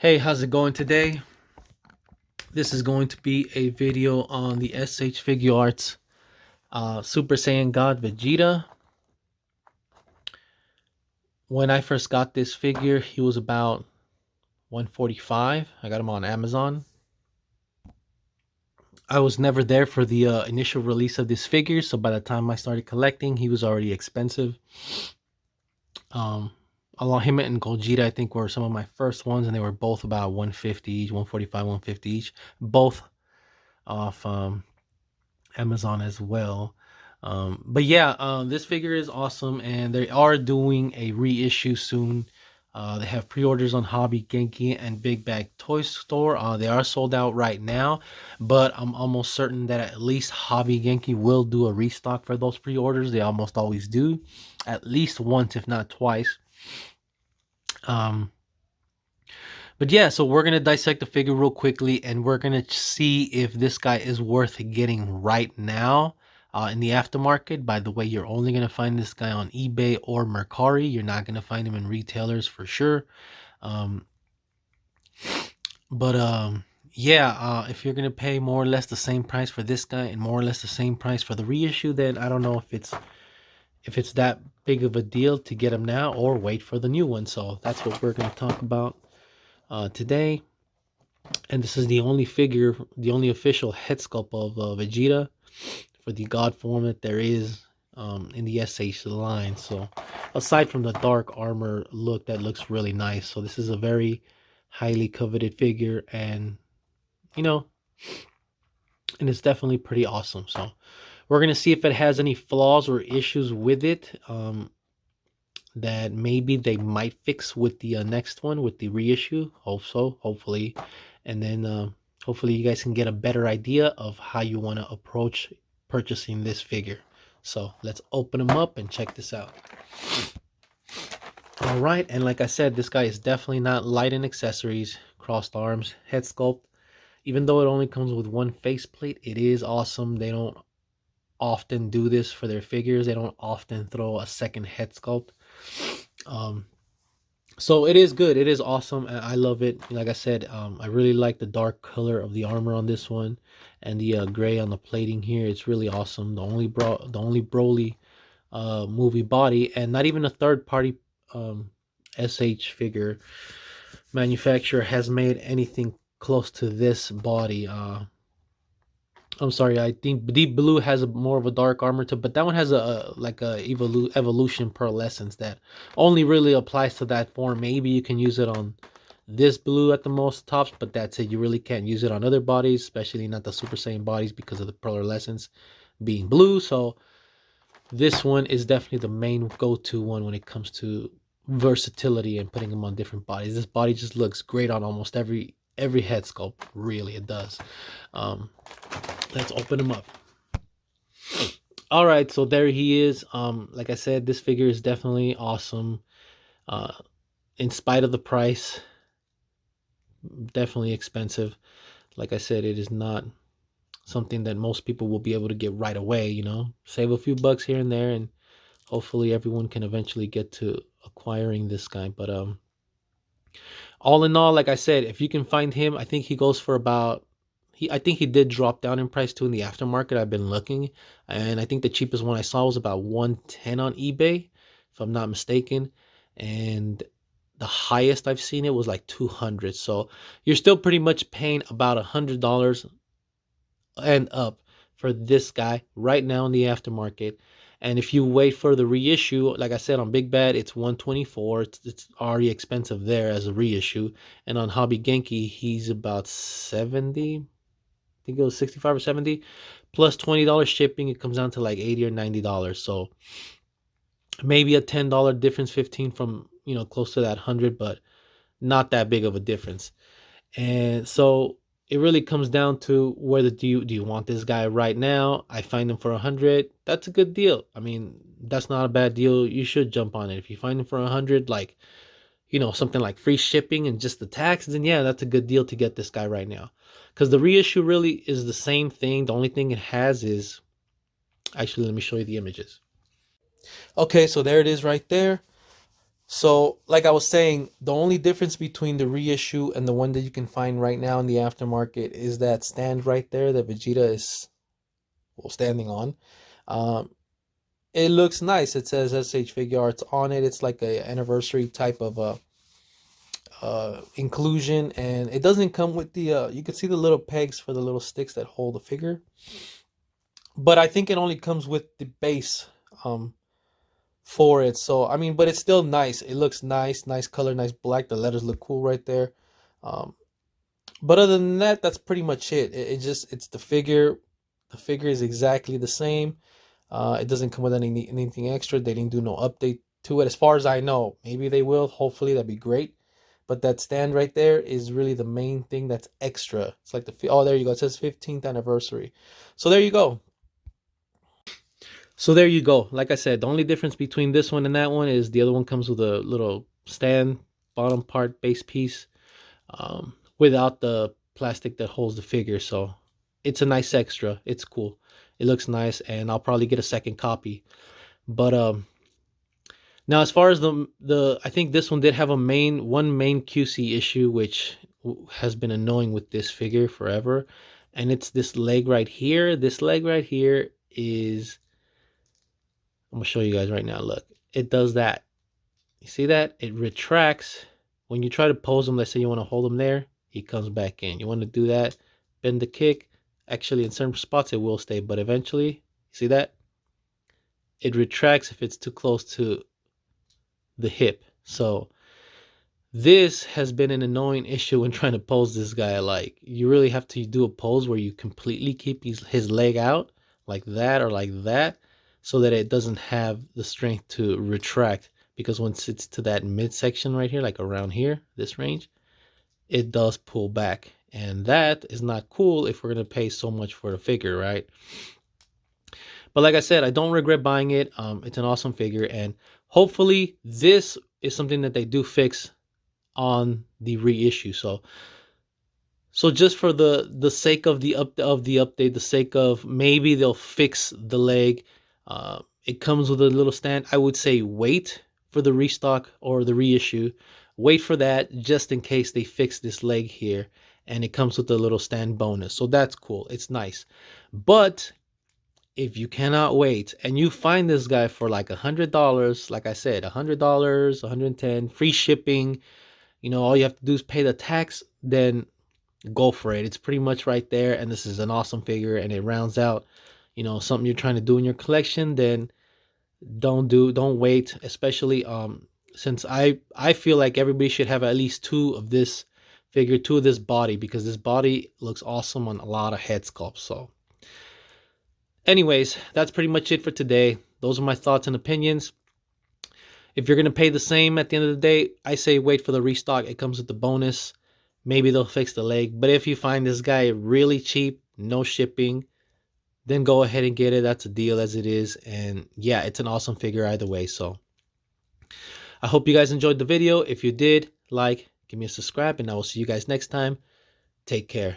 Hey, how's it going today? This is going to be a video on the S.H.Figuarts Super Saiyan God Vegeta. When I first got this figure, he was about 145. I got him on Amazon. I was never there for the initial release of this figure, so by the time I started collecting, he was already expensive. Um, Along him and Gogeta, I think were some of my first ones, and they were both about 150 each, 145, 150 each, both off Amazon as well. But yeah, this figure is awesome, and they are doing a reissue soon. They have pre-orders on Hobby, Genki, and Big Bag Toy Store. They are sold out right now, but I'm almost certain that at least Hobby Genki will do a restock for those pre-orders. They almost always do, at least once, if not twice. Um, but yeah, so we're gonna dissect the figure real quickly, and we're gonna see if this guy is worth getting right now in the aftermarket. By the way, you're only gonna find this guy on eBay or Mercari. You're not gonna find him in retailers for sure. Um, but yeah, if you're gonna pay more or less the same price for this guy and more or less the same price for the reissue, then I don't know if it's that big of a deal to get him now or wait for the new one. So that's what we're gonna talk about today. And this is the only figure, the only official head sculpt of Vegeta for the God form that there is in the SH line. So aside from the dark armor look, that looks really nice. So this is a very highly coveted figure, and you know, and it's definitely pretty awesome. So we're gonna see if it has any flaws or issues with it that maybe they might fix with the next one, with the reissue. Hope so, hopefully. And then hopefully you guys can get a better idea of how you want to approach purchasing this figure. So let's open them up and check this out. All right, and like I said, this guy is definitely not light in accessories. Crossed arms, head sculpt. Even though it only comes with one faceplate, it is awesome. They don't often do this for their figures. They don't often throw a second head sculpt. Um, So it is good. It is awesome. I love it. Like I said, I really like the dark color of the armor on this one, and the gray on the plating here. It's really awesome. The only Broly movie body, and not even a third party SH figure manufacturer has made anything close to this body. I'm sorry, I think Deep Blue has more of a dark armor too, but that one has a like a evolution pearlescence that only really applies to that form. Maybe you can use it on this blue at the most tops, but that's it. You really can't use it on other bodies, especially not the Super Saiyan bodies, because of the pearlescence being blue. So this one is definitely the main go-to one when it comes to versatility and putting them on different bodies. This body just looks great on almost every head sculpt. Really, it does. Um, let's open him up. All right, so there he is. Like I said, this figure is definitely awesome. Uh, in spite of the price, definitely expensive. Like I said, it is not something that most people will be able to get right away. Save a few bucks here and there, and hopefully everyone can eventually get to acquiring this guy. But all in all, like I said, if you can find him, I think he goes for about. I think he did drop down in price too in the aftermarket. I've been looking, and I think the cheapest one I saw was about 110 on eBay, if I'm not mistaken. And the highest I've seen it was like 200. So you're still pretty much paying about $100 and up for this guy right now in the aftermarket. And if you wait for the reissue, like I said, on Big Bad, it's 124. It's already expensive there as a reissue. And on Hobby Genki, he's about 70. I think it was 65 or 70. Plus $20 shipping, it comes down to like 80 or $90. So maybe a $10 difference, 15 from, close to that 100, but not that big of a difference. And so it really comes down to whether do you want this guy right now. I find him for 100. That's a good deal. I mean, that's not a bad deal. You should jump on it. If you find him for 100, like, something like free shipping and just the tax, then yeah, that's a good deal to get this guy right now. Because the reissue really is the same thing. The only thing it has is, actually, let me show you the images. Okay, so there it is right there. So, like I was saying, the only difference between the reissue and the one that you can find right now in the aftermarket is that stand right there that Vegeta is, well, standing on. Um, it looks nice. It says S.H.Figuarts on it. It's like a anniversary type of inclusion, and it doesn't come with the. You can see the little pegs for the little sticks that hold the figure, but I think it only comes with the base. For it. So I mean, but it's still nice. It looks nice, nice color, nice black. The letters look cool right there. Um, but other than that, that's pretty much it. It just it's the figure. The figure is exactly the same. It doesn't come with anything extra. They didn't do no update to it, as far as I know. Maybe they will. Hopefully, that'd be great. But that stand right there is really the main thing that's extra. It's like oh, there you go. It says 15th anniversary. So there you go. So there you go. Like I said, the only difference between this one and that one is the other one comes with a little stand, bottom part, base piece, without the plastic that holds the figure. So it's a nice extra. It's cool. It looks nice, and I'll probably get a second copy. But now as far as the I think this one did have one main QC issue, which has been annoying with this figure forever, and it's this leg right here. This leg right here is, I'm gonna show you guys right now. Look, it does that. You see that? It retracts. When you try to pose him, let's say you want to hold him there, he comes back in. You want to do that, bend the kick. Actually, in certain spots, it will stay, but eventually, you see that? It retracts if it's too close to the hip. So this has been an annoying issue when trying to pose this guy. Like, you really have to do a pose where you completely keep his leg out, like that or like that, so that it doesn't have the strength to retract. Because once it's to that midsection right here, like around here, this range, it does pull back. And that is not cool if we're going to pay so much for the figure, right? But like I said, I don't regret buying it. It's an awesome figure. And hopefully this is something that they do fix on the reissue. So just for the sake of the update, the sake of maybe they'll fix the leg, it comes with a little stand. I would say wait for the restock or the reissue. Wait for that just in case they fix this leg here, and it comes with a little stand bonus. So that's cool. It's nice. But if you cannot wait and you find this guy for like $100, like I said, $100, 110, free shipping, all you have to do is pay the tax, then go for it. It's pretty much right there, and this is an awesome figure, and it rounds out, something you're trying to do in your collection. Then don't wait, especially since I feel like everybody should have at least two of this figure, two of this body, because this body looks awesome on a lot of head sculpts. So anyways, that's pretty much it for today. Those are my thoughts and opinions. If you're going to pay the same at the end of the day, I say wait for the restock. It comes with the bonus. Maybe they'll fix the leg. But if you find this guy really cheap, no shipping, then go ahead and get it. That's a deal as it is. And yeah, it's an awesome figure either way. So I hope you guys enjoyed the video. If you did, like, give me a subscribe, and I will see you guys next time. Take care.